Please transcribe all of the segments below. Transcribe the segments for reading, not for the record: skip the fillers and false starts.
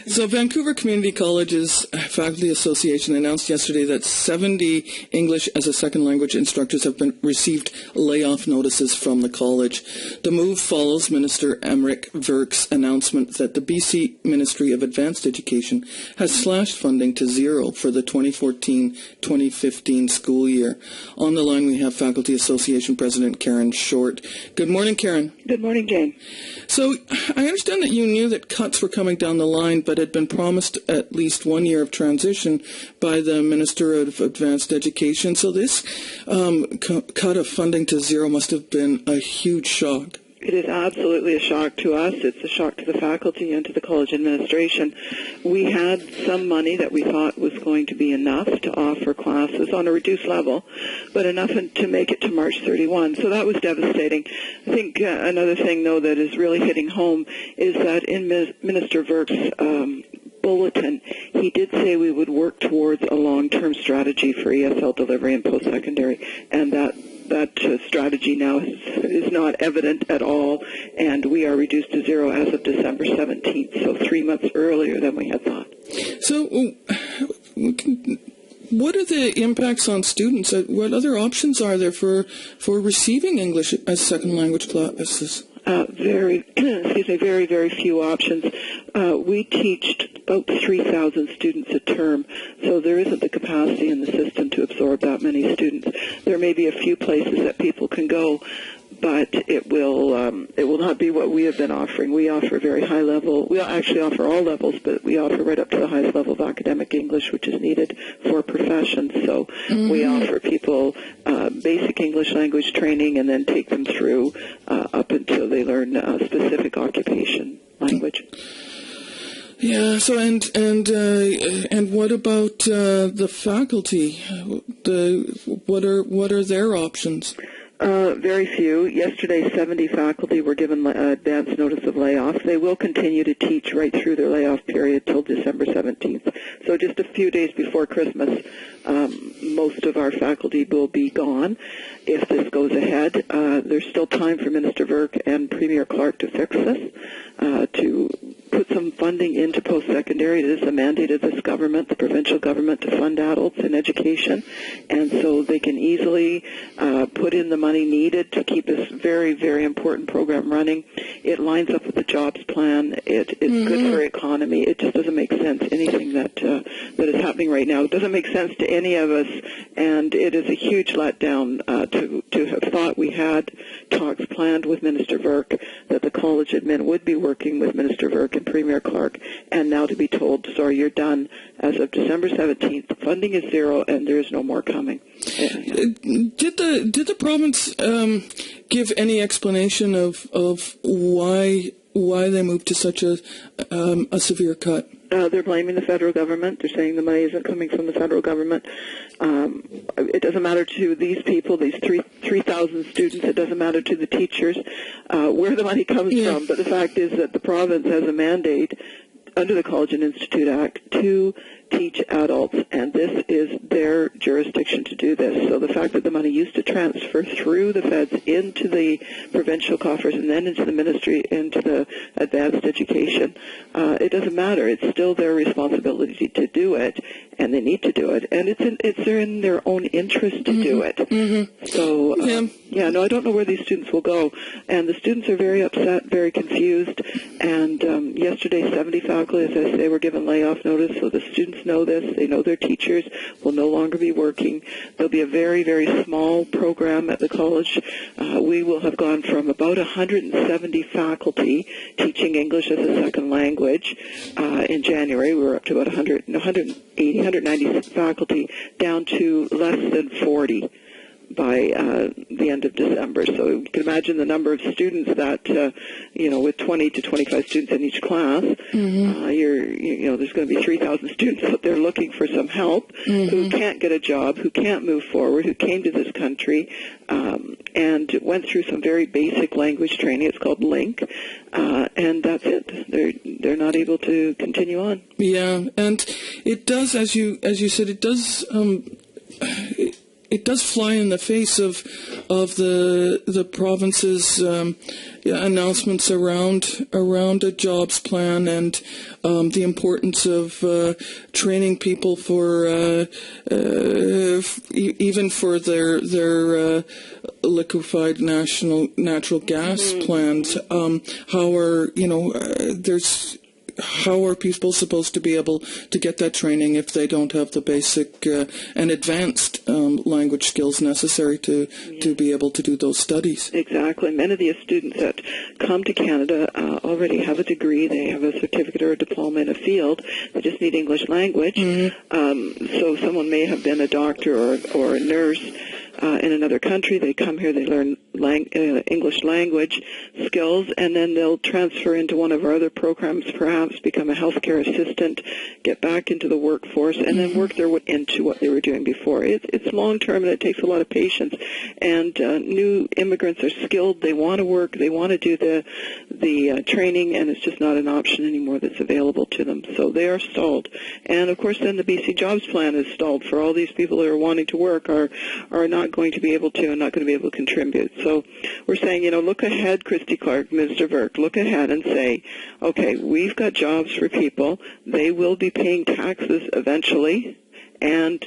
So Vancouver Community College's Faculty Association announced yesterday that 70 English as a second language instructors have received layoff notices from the college. The move follows Minister Emmerich Verk's announcement that the BC Ministry of Advanced Education has slashed funding to zero for the 2014-2015 school year. On the line we have Faculty Association President Karen Shortt. Good morning, Karen. Good morning, Jane. So I understand that you knew that cuts were coming down the line, but had been promised at least 1 year of transition by the Minister of Advanced Education. So this cut of funding to zero must have been a huge shock. It is absolutely a shock to us. It's a shock to the faculty and to the college administration. We had some money that we thought was going to be enough to offer classes on a reduced level, but enough to make it to March 31. So that was devastating. I think another thing, though, that is really hitting home is that in Minister Verk's bulletin, he did say we would work towards a long-term strategy for ESL delivery and post-secondary, and that strategy now is not evident at all, and we are reduced to zero as of December 17th, so 3 months earlier than we had thought. So what are the impacts on students? What other options are there for receiving English as second language classes? Very few options. We teach about 3,000 students a term, so there isn't the capacity in the system to absorb that many students. There may be a few places that people can go, but it will not be what we have been offering. We offer very high level. We actually offer all levels, but we offer right up to the highest level of academic English, which is needed for professions. So we offer people basic English language training, and then take them through up until they learn specific occupation language. Yeah. So and what about the faculty? What are their options? Very few. Yesterday, 70 faculty were given advance notice of layoff. They will continue to teach right through their layoff period till December 17th. So just a few days before Christmas, most of our faculty will be gone. If this goes ahead, there's still time for Minister Verk and Premier Clark to fix this, to put some funding into post-secondary. It is the mandate of this government, the provincial government, to fund adults in education, and so they can easily put in the money needed to keep this very, very important program running. It lines up with the jobs plan. It's good for economy. It just doesn't make sense. Anything that is happening right now, it doesn't make sense to any of us, and it is a huge letdown to have thought we had talks planned with Minister Verk, that the college admin would be working with Minister Verk and Premier Clark, and now to be told, sorry, you're done as of December 17th. Funding is zero, and there is no more coming. Did the province give any explanation of why they moved to such a severe cut? They're blaming the federal government. They're saying the money isn't coming from the federal government. It doesn't matter to these people, these 3,000 students. It doesn't matter to the teachers where the money comes from. But the fact is that the province has a mandate under the College and Institute Act to teach adults, and this is their jurisdiction to do this. So the fact that the money used to transfer through the feds into the provincial coffers and then into the ministry, into the advanced education, it doesn't matter. It's still their responsibility to do it, and they need to do it, and it's in their own interest to do it. So, I don't know where these students will go, and the students are very upset, very confused, and yesterday 70 faculty, as I say, were given layoff notice, so the students know this. They know their teachers will no longer be working. There'll be a very, very small program at the college. We will have gone from about 170 faculty teaching English as a second language in January. We were up to about 190 faculty, down to less than 40 by the end of December. So you can imagine the number of students that, with 20 to 25 students in each class, there's going to be 3,000 students out there looking for some help, who can't get a job, who can't move forward, who came to this country and went through some very basic language training. It's called LINK, and that's it. They're not able to continue on. Yeah, and it does, as you said, it does. it does fly in the face of the province's announcements around a jobs plan and the importance of training people for even for their liquefied natural gas plans. How are people supposed to be able to get that training if they don't have the basic and advanced language skills necessary to be able to do those studies? Exactly. Many of the students that come to Canada already have a degree. They have a certificate or a diploma in a field. They just need English language. So someone may have been a doctor or a nurse in another country. They come here, they learn English language skills, and then they'll transfer into one of our other programs, perhaps become a healthcare assistant, get back into the workforce, and then work their way into what they were doing before. It's long-term, and it takes a lot of patience. And new immigrants are skilled. They want to work. They want to do the training, and it's just not an option anymore that's available to them. So they are stalled. And, of course, then the BC Jobs Plan is stalled for all these people that are wanting to work are not going to be able to and not going to be able to contribute. So we're saying, look ahead, Christy Clark, Minister Burke, look ahead and say, okay, we've got jobs for people. They will be paying taxes eventually, and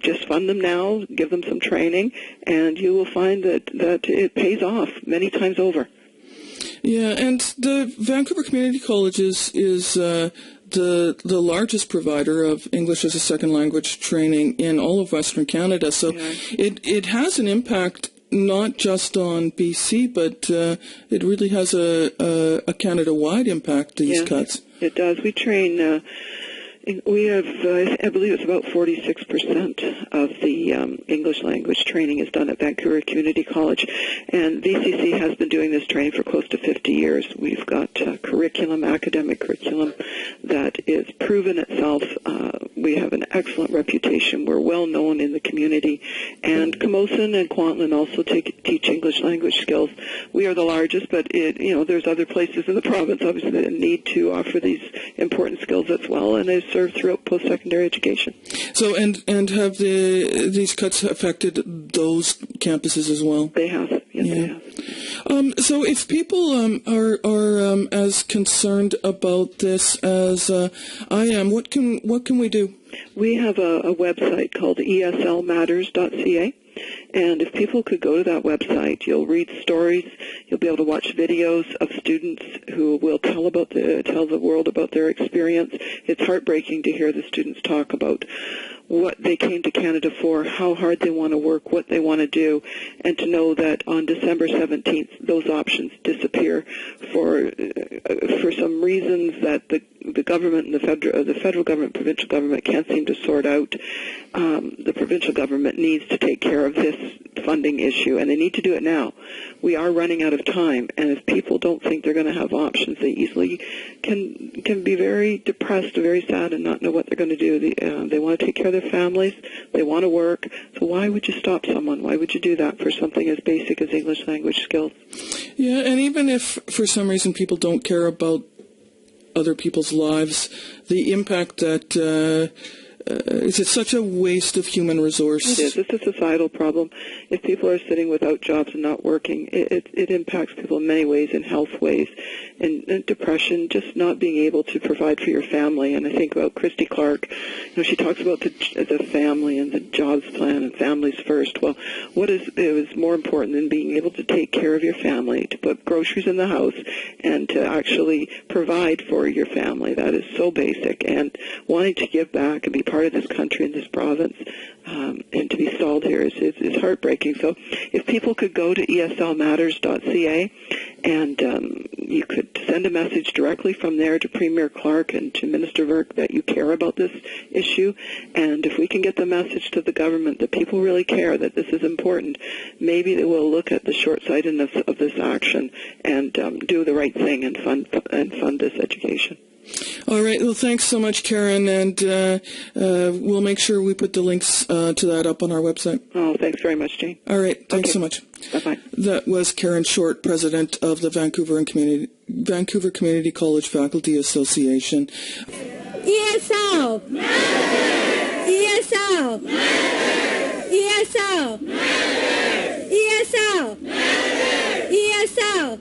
just fund them now, give them some training, and you will find that it pays off many times over. Yeah, and the Vancouver Community College is the largest provider of English as a second language training in all of Western Canada. So it has an impact not just on BC, but it really has a Canada-wide impact, these cuts. It does. We train... we have, I believe it's about 46% of the English language training is done at Vancouver Community College, and VCC has been doing this training for close to 50 years. We've got academic curriculum that is proven itself. We have an excellent reputation. We're well known in the community, and Camosun and Kwantlen also teach English language skills. We are the largest, but there's other places in the province, obviously, that need to offer these important skills as well, and they serve throughout post-secondary education. So, and have these cuts affected those campuses as well? They have. Yes, they have. So if people are as concerned about this as I am, what can we do? We have a website called ESLmatters.ca. And if people could go to that website, you'll read stories, you'll be able to watch videos of students who will tell the world about their experience. It's heartbreaking to hear the students talk about what they came to Canada for, how hard they want to work, what they want to do, and to know that on December 17th, those options disappear for some reasons that the government and the federal government, provincial government can't seem to sort out. The provincial government needs to take care of this funding issue, and they need to do it now. We are running out of time, and if people don't think they're going to have options, they easily can be very depressed, very sad, and not know what they're going to do. They want to take care of their families. They want to work. So why would you stop someone? Why would you do that for something as basic as English language skills? Yeah, and even if for some reason people don't care about other people's lives, the impact that it's such a waste of human resource. It is. It's a societal problem. If people are sitting without jobs and not working, it impacts people in many ways, in health ways, and depression, just not being able to provide for your family. And I think about Christy Clark. She talks about the family and the jobs plan and families first. Well, what is more important than being able to take care of your family, to put groceries in the house, and to actually provide for your family? That is so basic. And wanting to give back and be part of this country and this province, and to be stalled here is heartbreaking. So if people could go to eslmatters.ca, and you could send a message directly from there to Premier Clark and to Minister Burke that you care about this issue, and if we can get the message to the government that people really care, that this is important, maybe they will look at the short-sightedness of this action and do the right thing and fund this education. All right. Well, thanks so much, Karen, and we'll make sure we put the links to that up on our website. Oh, thanks very much, Jane. All right. Thanks so much. Bye-bye. That was Karen Shortt, President of the Vancouver Community College Faculty Association. ESL! ESL! ESL. ESL. ESL.